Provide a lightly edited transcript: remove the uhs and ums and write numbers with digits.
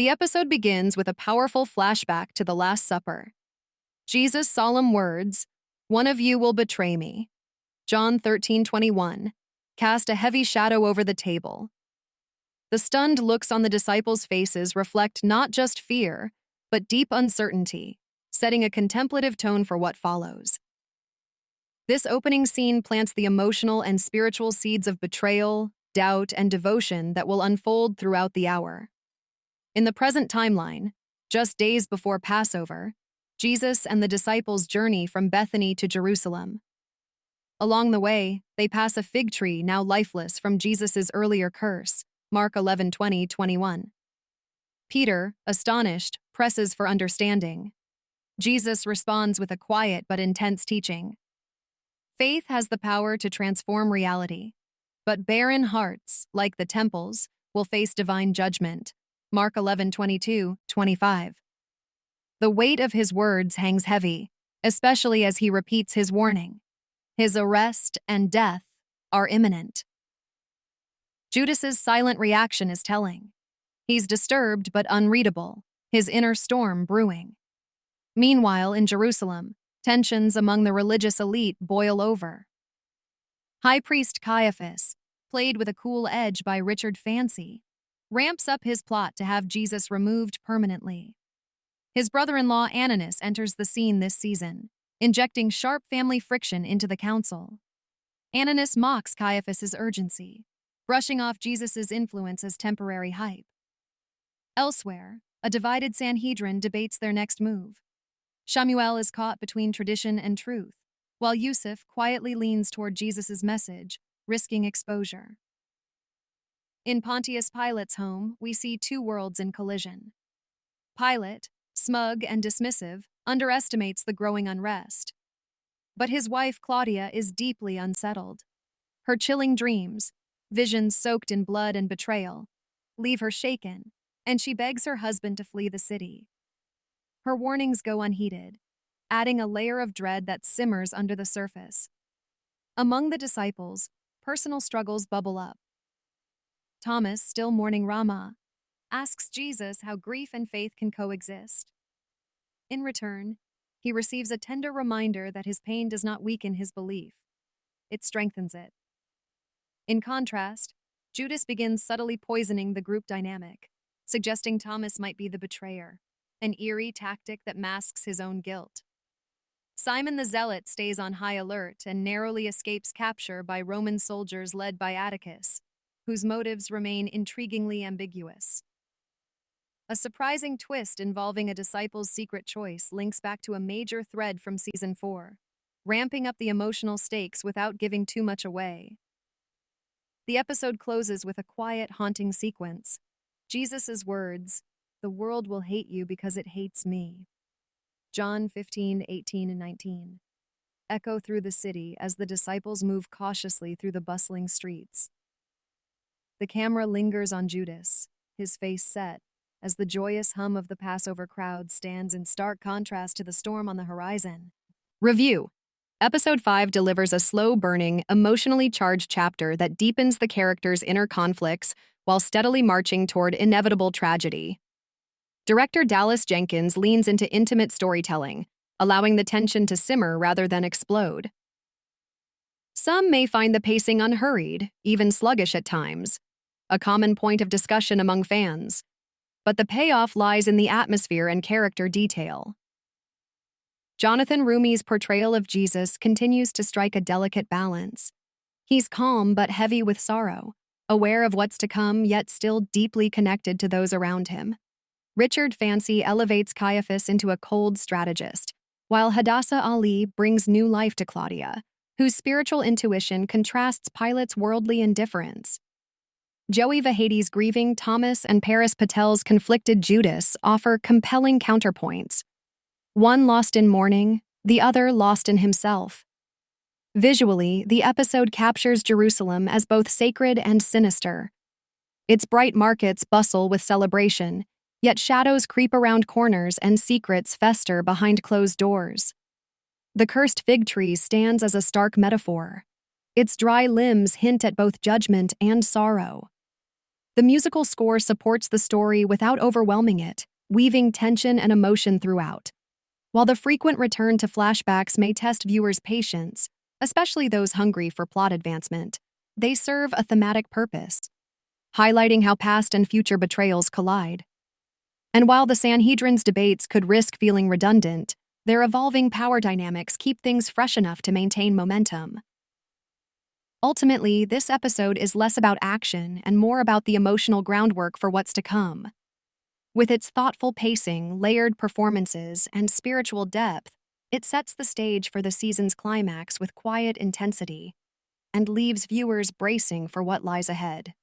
The episode begins with a powerful flashback to the Last Supper. Jesus' solemn words, "One of you will betray me," John 13:21, cast a heavy shadow over the table. The stunned looks on the disciples' faces reflect not just fear, but deep uncertainty, setting a contemplative tone for what follows. This opening scene plants the emotional and spiritual seeds of betrayal, doubt, and devotion that will unfold throughout the hour. In the present timeline, just days before Passover, Jesus and the disciples journey from Bethany to Jerusalem. Along the way, they pass a fig tree now lifeless from Jesus' earlier curse, Mark 11:20-21. Peter, astonished, presses for understanding. Jesus responds with a quiet but intense teaching. Faith has the power to transform reality, but barren hearts, like the temples, will face divine judgment, Mark 11:22-25. The weight of his words hangs heavy, especially as he repeats his warning. His arrest and death are imminent. Judas's silent reaction is telling. He's disturbed but unreadable, his inner storm brewing. Meanwhile, in Jerusalem, tensions among the religious elite boil over. High Priest Caiaphas, played with a cool edge by Richard Fancy, ramps up his plot to have Jesus removed permanently. His brother-in-law Ananus enters the scene this season, injecting sharp family friction into the council. Ananus mocks Caiaphas' urgency, brushing off Jesus' influence as temporary hype. Elsewhere, a divided Sanhedrin debates their next move. Shamuel is caught between tradition and truth, while Yusuf quietly leans toward Jesus' message, risking exposure. In Pontius Pilate's home, we see two worlds in collision. Pilate, smug and dismissive, underestimates the growing unrest. But his wife Claudia is deeply unsettled. Her chilling dreams, visions soaked in blood and betrayal, leave her shaken, and she begs her husband to flee the city. Her warnings go unheeded, adding a layer of dread that simmers under the surface. Among the disciples, personal struggles bubble up. Thomas, still mourning Ramah, asks Jesus how grief and faith can coexist. In return, he receives a tender reminder that his pain does not weaken his belief. It strengthens it. In contrast, Judas begins subtly poisoning the group dynamic, suggesting Thomas might be the betrayer, an eerie tactic that masks his own guilt. Simon the Zealot stays on high alert and narrowly escapes capture by Roman soldiers led by Atticus, whose motives remain intriguingly ambiguous. A surprising twist involving a disciple's secret choice links back to a major thread from Season 4, ramping up the emotional stakes without giving too much away. The episode closes with a quiet, haunting sequence. Jesus' words, "The world will hate you because it hates me," John 15:18-19, echo through the city as the disciples move cautiously through the bustling streets. The camera lingers on Judas, his face set, as the joyous hum of the Passover crowd stands in stark contrast to the storm on the horizon. Review. Episode 5 delivers a slow-burning, emotionally charged chapter that deepens the characters' inner conflicts while steadily marching toward inevitable tragedy. Director Dallas Jenkins leans into intimate storytelling, allowing the tension to simmer rather than explode. Some may find the pacing unhurried, even sluggish at times, a common point of discussion among fans. But the payoff lies in the atmosphere and character detail. Jonathan Rumi's portrayal of Jesus continues to strike a delicate balance. He's calm but heavy with sorrow, aware of what's to come yet still deeply connected to those around him. Richard Fancy elevates Caiaphas into a cold strategist, while Hadassah Ali brings new life to Claudia, whose spiritual intuition contrasts Pilate's worldly indifference. Joey Vahadi's grieving Thomas and Paris Patel's conflicted Judas offer compelling counterpoints. One lost in mourning, the other lost in himself. Visually, the episode captures Jerusalem as both sacred and sinister. Its bright markets bustle with celebration, yet shadows creep around corners and secrets fester behind closed doors. The cursed fig tree stands as a stark metaphor. Its dry limbs hint at both judgment and sorrow. The musical score supports the story without overwhelming it, weaving tension and emotion throughout. While the frequent return to flashbacks may test viewers' patience, especially those hungry for plot advancement, they serve a thematic purpose, highlighting how past and future betrayals collide. And while the Sanhedrin's debates could risk feeling redundant, their evolving power dynamics keep things fresh enough to maintain momentum. Ultimately, this episode is less about action and more about the emotional groundwork for what's to come. With its thoughtful pacing, layered performances, and spiritual depth, it sets the stage for the season's climax with quiet intensity and leaves viewers bracing for what lies ahead.